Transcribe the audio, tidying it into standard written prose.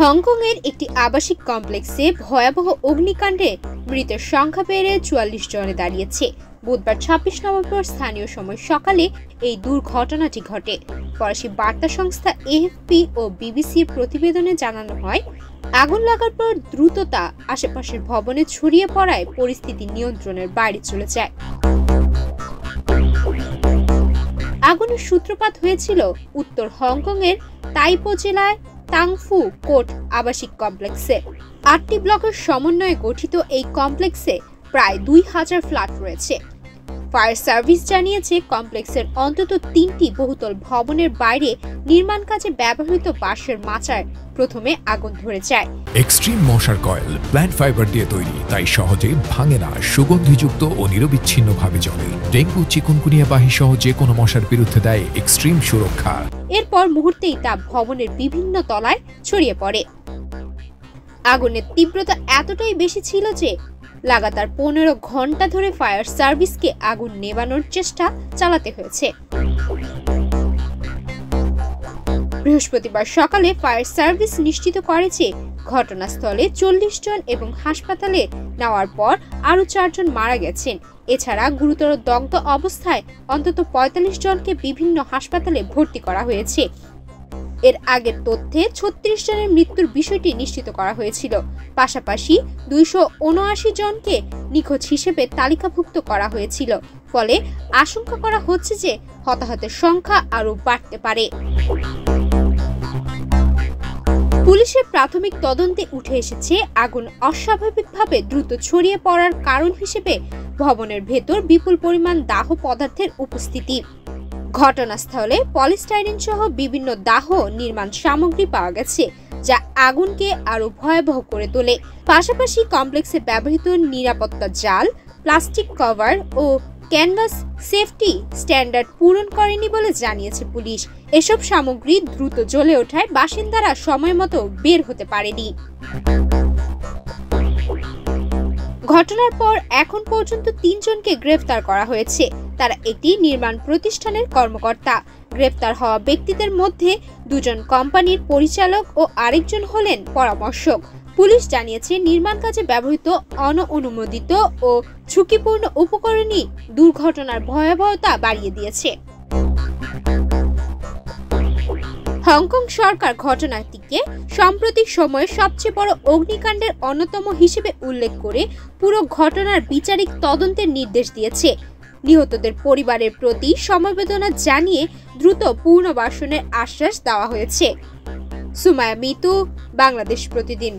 Hong Kong এর একটি আবাসিক কমপ্লেক্সে ভয়াবহ অগ্নিকাণ্ডে মৃতের সংখ্যা বেড়ে ৪৪ জনে দাঁড়িয়েছে। বুধবার ২৬ নভেম্বর স্থানীয় সময় সকালে এই দুর্ঘটনাটি ঘটে। ফরাসি বার্তা সংস্থা এএফপি ও বিবিসির প্রতিবেদনে জানানো হয়, আগুন লাগার পর দ্রুততা আশেপাশের ভবনে ছড়িয়ে পড়ায় পরিস্থিতি নিয়ন্ত্রণের বাইরে চলে যায়। আগুনের সূত্রপাত হয়েছিল উত্তর হংকং এর তাইপো জেলায় তাংফু কোর্ট আবাসিক কমপ্লেক্সে। ৮টি ব্লকের সমন্বয়ে গঠিত এই কমপ্লেক্সে প্রায় ২,০০০ ফ্ল্যাট রয়েছে। ফায়ার সার্ভিস জানিয়েছে, কমপ্লেক্সের অন্তত ৩টি বহুতল ভবনের বাইরে নির্মাণ কাজে ব্যবহৃত বাঁশের মাচায় প্রথমে আগুন ধরে যায়। এক্সট্রিম মশার কয়েল প্ল্যান্ট ফাইবার দিয়ে তৈরি, তাই সহজে ভাঙে না, সুগন্ধিযুক্ত ও নিরবিচ্ছিন্নভাবে জ্বলে। ডেঙ্গু, চিকুনগুনিয়া বাহি সহ যে কোনো মশার বিরুদ্ধে দেয় এক্সট্রিম সুরক্ষা। এরপর মুহূর্তেই তা ভবনের বিভিন্ন তলায় ছড়িয়ে পড়ে। আগুনের তীব্রতা এতটাই বেশি ছিল যে লাগাতার ১৫ ঘন্টা ধরে ফায়ার সার্ভিসকে আগুন নেভানোর চেষ্টা চালাতে হয়েছে। বৃহস্পতিবার সকালে ফায়ার সার্ভিস নিশ্চিত করে যে ঘটনাস্থলে ৪০ জন এবং হাসপাতালে নেওয়ার পর আরও ৪ জন মারা গেছেন। এছাড়া গুরুতর দগ্ধ অবস্থায় অন্তত ৪৫ জনকে বিভিন্ন হাসপাতালে ভর্তি করা হয়েছে। এর আগের তথ্যে ৩৬ জনের মৃত্যুর বিষয়টি নিশ্চিত করা হয়েছিল। পাশাপাশি ২৭৯ জনকে নিখোঁজ হিসেবে তালিকাভুক্ত করা হয়েছিল। ফলে আশঙ্কা করা হচ্ছে যে হতাহতের সংখ্যা আরও বাড়তে পারে। পুলিশের প্রাথমিক তদন্তে উঠে এসেছে, আগুন অস্বাভাবিকভাবে দ্রুত ছড়িয়ে পড়ার কারণ হিসেবে ভবনের ভেতর বিপুল পরিমাণ দাহ পদার্থের উপস্থিতি। ঘটনাস্থলে পলিস্টাইরিন সহ বিভিন্ন দাহ নির্মাণ সামগ্রী পাওয়া গেছে, যা আগুনকে আরো ভয়াবহ করে তোলে। পাশাপাশি কমপ্লেক্সে ব্যবহৃত নিরাপত্তা জাল, প্লাস্টিক কভার ও ক্যানভাস সেফটি স্ট্যান্ডার্ড পূরণ করেনি বলে জানিয়েছে পুলিশ। এসব সামগ্রী দ্রুত জ্বলে ওঠায় বাসিন্দারা সময়মতো বের হতে পারেনি। ঘটনার পর এখন পর্যন্ত ৩ জনকে গ্রেফতার করা হয়েছে। তারা একটি নির্মাণ প্রতিষ্ঠানের কর্মকর্তা। গ্রেফতার হওয়া ব্যক্তিদের মধ্যে ২ জন কোম্পানির পরিচালক ও আরেকজন হলেন পরামর্শক। পুলিশ জানিয়েছে, নির্মাণ কাজে ব্যবহৃত অননুমোদিত ও ঝুঁকিপূর্ণ উপকরণই দুর্ঘটনার ভয়াবহতা বাড়িয়ে দিয়েছে। হংকং সরকার ঘটনাটিকে সাম্প্রতিক সময়ে সবচেয়ে বড় অগ্নিকাণ্ডের অন্যতম হিসেবে উল্লেখ করে পুরো ঘটনার বিচারিক তদন্তের নির্দেশ দিয়েছে। নিহতদের পরিবারের প্রতি সমবেদনা জানিয়ে দ্রুত পুনর্বাসনের আশ্বাস দেওয়া হয়েছে। সুমাইয়া মিতু, বাংলাদেশ প্রতিদিন।